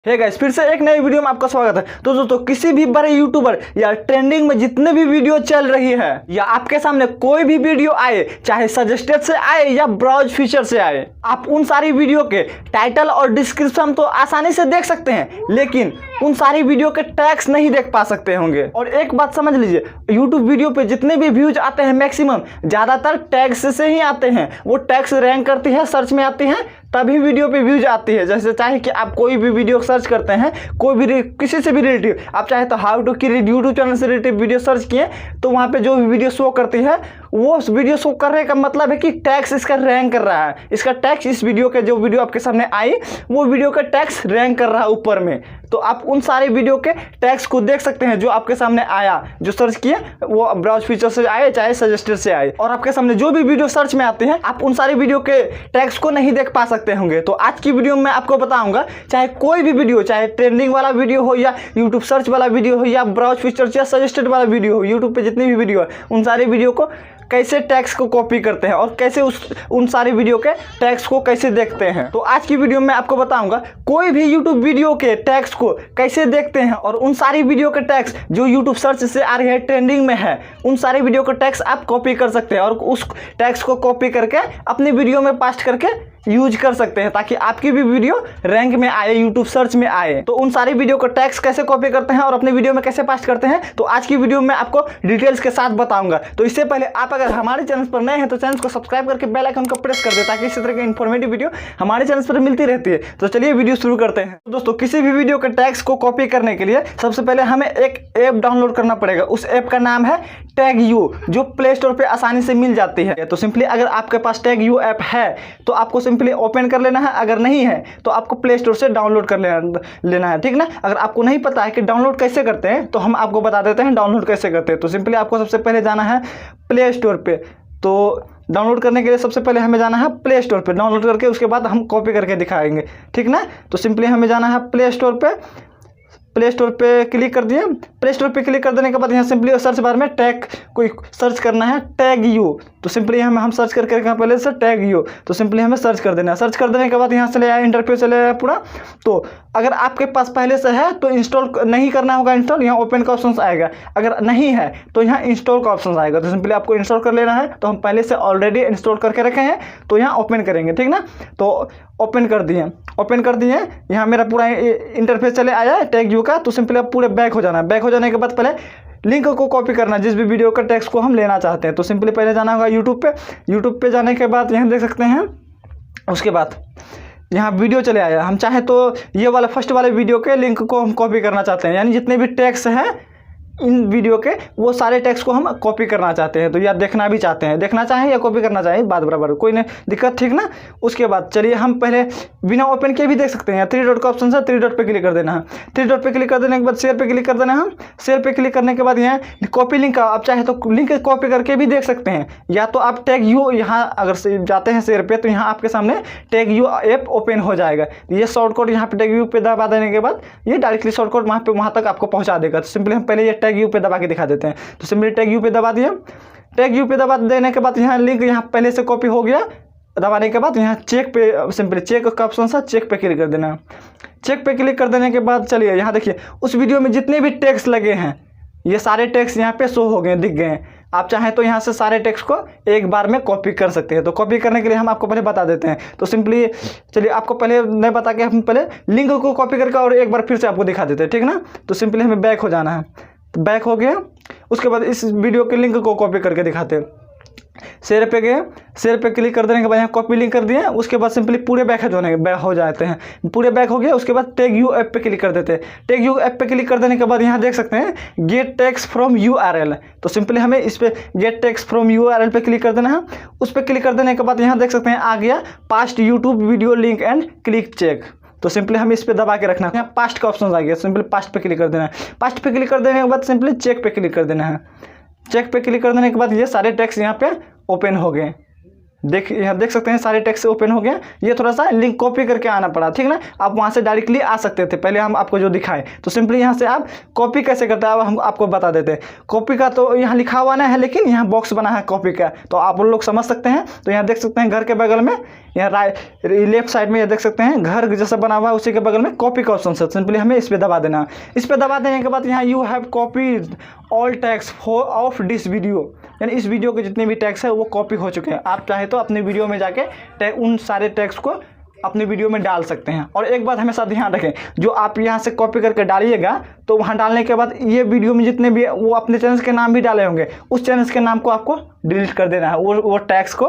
Hey guys, फिर से एक नई वीडियो में आपका स्वागत है। तो दोस्तों, किसी भी बड़े यूट्यूबर या ट्रेंडिंग में जितने भी वीडियो चल रही है या आपके सामने कोई भी वीडियो आए, चाहे सजेस्टेड से आए या ब्राउज फीचर से आए, आप उन सारी वीडियो के टाइटल और डिस्क्रिप्शन तो आसानी से देख सकते हैं, लेकिन उन सारी वीडियो के टैग्स नहीं देख पा सकते होंगे। और एक बात समझ लीजिए, यूट्यूब वीडियो पे जितने भी व्यूज आते हैं मैक्सिमम ज्यादातर टैग्स से ही आते हैं। वो टैग्स रैंक करती है, सर्च में आती है, तभी वीडियो पे व्यूज आती है। जैसे चाहे कि आप कोई भी वीडियो सर्च करते हैं, कोई भी किसी से भी रिलेटिव, आप चाहे तो how to kill YouTube channel से रिलेटिव वीडियो सर्च किए तो वहाँ पे जो भी वीडियो शो करती है, वो वीडियो शो करने का मतलब है कि टैक्स इसका रैंक कर रहा है। इसका टैक्स इस वीडियो के जो वीडियो आपके सामने आई, वो वीडियो का टैक्स रैंक कर रहा है ऊपर में। तो आप उन सारे वीडियो के टैक्स को देख सकते हैं जो आपके सामने आया, जो सर्च किए, वो ब्राउज फीचर से आए चाहे सजेस्टेड से आए। और आपके सामने जो भी वीडियो सर्च में आते हैं, आप उन सारे वीडियो के टैक्स को नहीं देख पा सकते होंगे। तो आज की वीडियो में आपको बताऊंगा, चाहे कोई भी वीडियो, चाहे ट्रेंडिंग वाला वीडियो हो या यूट्यूब सर्च वाला वीडियो हो या ब्राउज फीचर या सजेस्टेड वाला वीडियो हो, यूट्यूब पे जितनी भी वीडियो है, उन सारे वीडियो को कैसे टैक्स को कॉपी करते हैं और कैसे उन सारी वीडियो के टैक्स को कैसे देखते हैं। तो आज की वीडियो में आपको बताऊंगा कोई भी यूट्यूब वीडियो के टैक्स को कैसे देखते हैं, और उन सारी वीडियो के टैक्स जो यूट्यूब सर्च से आ रही है, ट्रेंडिंग में है, उन सारी वीडियो के टैक्स आप कॉपी कर सकते हैं और उस टैक्स को कॉपी करके अपनी वीडियो में पास्ट करके यूज कर सकते हैं, ताकि आपकी भी वीडियो रैंक में आए, यूट्यूब सर्च में आए। तो उन सारी वीडियो को टैक्स कैसे कॉपी करते हैं और अपने वीडियो में कैसे पास्ट करते हैं, तो आज की वीडियो में आपको डिटेल्स के साथ बताऊंगा। तो इससे पहले आप अगर हमारे चैनल पर नए हैं तो चैनल को सब्सक्राइब करके बेल आइकन को प्रेस कर दे, ताकि इसी तरह की इन्फॉर्मेटिव वीडियो हमारे चैनल पर मिलती रहती है। तो चलिए वीडियो शुरू करते हैं। तो दोस्तों, किसी भी वीडियो के टैक्स को कॉपी करने के लिए सबसे पहले हमें एक ऐप डाउनलोड करना पड़ेगा। उस ऐप का नाम है टैग यू, जो प्ले स्टोर पर आसानी से मिल जाती है। तो सिंपली अगर आपके पास टैग यू ऐप है तो आपको सिंपली ओपन कर लेना है, अगर नहीं है तो आपको प्ले स्टोर से डाउनलोड कर लेना है, ठीक ना। अगर आपको नहीं पता है कि डाउनलोड कैसे करते हैं तो हम आपको बता देते हैं डाउनलोड कैसे करते हैं। तो सिंपली आपको सबसे पहले जाना है प्ले स्टोर पे। तो डाउनलोड करने के लिए सबसे पहले हमें जाना है प्ले स्टोर पे, डाउनलोड करके उसके बाद हम कॉपी करके दिखाएंगे, ठीक ना। तो सिंपली हमें जाना है प्ले स्टोर पे। प्ले स्टोर पे क्लिक कर दिए। प्ले स्टोर पे क्लिक कर देने के बाद यहाँ सिंपली सर्च बार में टैग कोई सर्च करना है, टैग यू। तो सिंपली हम सर्च करके रखा पहले से टैग यू, तो सिंपली हमें सर्च कर देना है। सर्च कर देने के बाद यहाँ चले आया, इंटरफेस चले आया पूरा। तो अगर आपके पास पहले से है तो इंस्टॉल नहीं करना होगा, इंस्टॉल, यहाँ ओपन का ऑप्शन आएगा। अगर नहीं है तो यहाँ इंस्टॉल का ऑप्शन आएगा। तो सिंपली आपको इंस्टॉल कर लेना है। तो हम पहले से ऑलरेडी इंस्टॉल करके रखे हैं, तो यहाँ ओपन करेंगे, ठीक ना। तो ओपन कर दिए, ओपन कर दिए। यहाँ मेरा पूरा इंटरफेस चले आया है टैग यू का। तो सिंपली आप पूरे बैक हो जाना है। बैक हो जाने के बाद पहले लिंक को कॉपी करना है, जिस भी वीडियो का टेक्स्ट को हम लेना चाहते हैं। तो सिंपली पहले जाना होगा यूट्यूब पे। यूट्यूब पे जाने के बाद यहाँ देख सकते हैं, उसके बाद यहाँ वीडियो चले आया। हम चाहे तो ये वाला फर्स्ट वाले वीडियो के लिंक को हम कॉपी करना चाहते हैं, यानी जितने भी टैग्स हैं इन वीडियो के, वो सारे टैक्स को हम कॉपी करना चाहते हैं। तो या देखना भी चाहते हैं, देखना चाहें या कॉपी करना चाहें, बात बराबर, कोई नहीं दिक्कत, ठीक ना। उसके बाद चलिए हम पहले बिना ओपन किए भी देख सकते हैं। 3 डॉट का ऑप्शन है, 3 डॉट पे क्लिक कर देना है। 3 डॉट पे क्लिक कर देने के बाद शेयर पे क्लिक कर देना है। शेयर पे क्लिक करने के बाद यहाँ कॉपी लिंक का, आप चाहे तो लिंक कॉपी करके भी देख सकते हैं, या तो आप टैग यू यहाँ अगर जाते हैं शेयर पे, तो यहाँ आपके सामने टैग यू ऐप ओपन हो जाएगा। ये शॉर्टकट यहाँ पे टैग यू पे दबा देने के बाद ये डायरेक्टली शॉर्टकट वहाँ तक आपको पहुँचा देगा। तो सिंपली हम पहले ये टैग यू पे दबा के दिखा देते हैं। तो सिंपली टैग यू पे दबा दिया। टैग यू पे दबा देने के बाद यहाँ लिंक यहाँ पहले से कॉपी हो गया। दबाने के बाद यहाँ चेक पे, सिंपली चेक का ऑप्शन था, चेक पे क्लिक कर देना। चेक पे क्लिक कर देने के बाद चलिए यहाँ देखिए, उस वीडियो में जितने भी टैग्स लगे हैं, ये सारे टैग्स यहाँ पे शो हो गए, दिख गए हैं। आप चाहें तो यहाँ से सारे टेक्स्ट को एक बार में कॉपी कर सकते हैं। तो कॉपी करने के लिए हम आपको पहले बता देते हैं। तो सिंपली चलिए आपको पहले नहीं बता के हम पहले लिंक को कॉपी करके और एक बार फिर से आपको दिखा देते हैं, ठीक ना। तो सिंपली हमें बैक हो जाना है। तो बैक हो गया। उसके बाद इस वीडियो के लिंक को कॉपी करके दिखाते हैं। शेयर पे गए, शेयर पे क्लिक कर देने के बाद यहाँ कॉपी लिंक कर दिए। उसके बाद सिंपली पूरे बैक हो जाते हैं। पूरे बैक हो गया। उसके बाद टैग यू ऐप पे क्लिक कर देते हैं। टैग यू ऐप पे क्लिक कर देने के बाद यहाँ देख सकते हैं गेट टैग्स फ्रॉम URL। तो सिंपली हमें इस पे गेट टैग्स फ्रॉम URL पे क्लिक कर देना है। उस पर क्लिक कर देने के बाद यहाँ देख सकते हैं आ गया past YouTube video link and click check. तो सिंपली हमें इस पे दबा के रखना है। यहाँ पास्ट का ऑप्शन आ गया, सिंपली पास्ट पे क्लिक कर देना है। पास्ट पे क्लिक कर देने के बाद सिंपली चेक पे क्लिक कर देना है। चेक पे क्लिक कर देने के बाद ये सारे टैक्स यहाँ पे ओपन हो गए, यहाँ देख सकते हैं सारे टेक्स्ट ओपन हो गए। ये थोड़ा सा लिंक कॉपी करके आना पड़ा, ठीक ना। आप वहाँ से डायरेक्टली आ सकते थे, पहले हम आपको जो दिखाएं। तो सिंपली यहाँ से आप कॉपी कैसे करते हैं अब हम आपको बता देते हैं। कॉपी का तो यहाँ लिखा हुआ ना है, लेकिन यहाँ बॉक्स बना है कॉपी का, तो आप लोग समझ सकते हैं। तो यहाँ देख सकते हैं घर के बगल में, यहाँ लेफ्ट साइड में ये देख सकते हैं घर जैसा बना हुआ है, उसी के बगल में कॉपी का ऑप्शन है। सिंपली हमें इस पर दबा देना। इस पर दबा देने के बाद यहाँ you have copy all tax of this video, यानी इस वीडियो के जितने भी टैक्स है वो कॉपी हो चुके हैं। आप चाहे तो अपनी वीडियो में जाके उन सारे टैक्स को अपनी वीडियो में डाल सकते हैं। और एक बात हमेशा ध्यान रखें, जो आप यहाँ से कॉपी करके डालिएगा तो वहाँ डालने के बाद ये वीडियो में जितने भी वो अपने चैनल के नाम भी डाले होंगे, उस चैनल के नाम को आपको डिलीट कर देना है। वो टैक्स को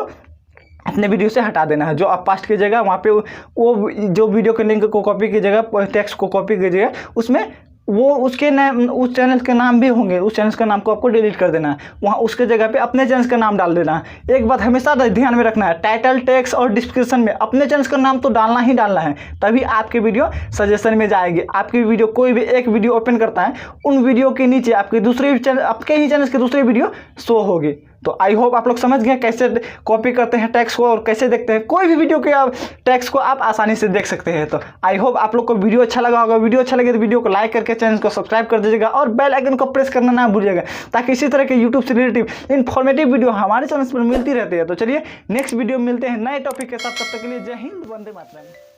अपने वीडियो से हटा देना है। जो आप पास्ट कीजिएगा वहाँ पे वो जो वीडियो के लिंक को कॉपी कीजिएगा, टैक्स को कॉपी कीजिएगा, उसमें वो उसके नाम, उस चैनल के नाम भी होंगे, उस चैनल के नाम को आपको डिलीट कर देना है। वहाँ उसके जगह पे अपने चैनल का नाम डाल देना है। एक बात हमेशा ध्यान में रखना है, टाइटल, टेक्स्ट और डिस्क्रिप्शन में अपने चैनल का नाम तो डालना ही डालना है, तभी आपकी वीडियो सजेशन में जाएगी। आपकी वीडियो, कोई भी एक वीडियो ओपन करता है, उन वीडियो के नीचे आपके दूसरे चैनल, आपके ही चैनल के दूसरी वीडियो शो होगी। तो आई होप आप लोग समझ गए कैसे कॉपी करते हैं टैक्स को और कैसे देखते हैं। कोई भी वीडियो के आप टैक्स को आप आसानी से देख सकते हैं। तो आई होप आप लोग को वीडियो अच्छा लगा होगा। वीडियो अच्छा लगे तो वीडियो को लाइक करके चैनल को सब्सक्राइब कर दीजिएगा और बेल आइकन को प्रेस करना ना भूलिएगा, ताकि इसी तरह के यूट्यूब से रिलेटिव इन्फॉर्मेटिव वीडियो हमारे चैनल पर मिलती रहती है। तो चलिए नेक्स्ट वीडियो में मिलते हैं नए टॉपिक के साथ। तब तक के लिए जय हिंद, वंदे मातरम।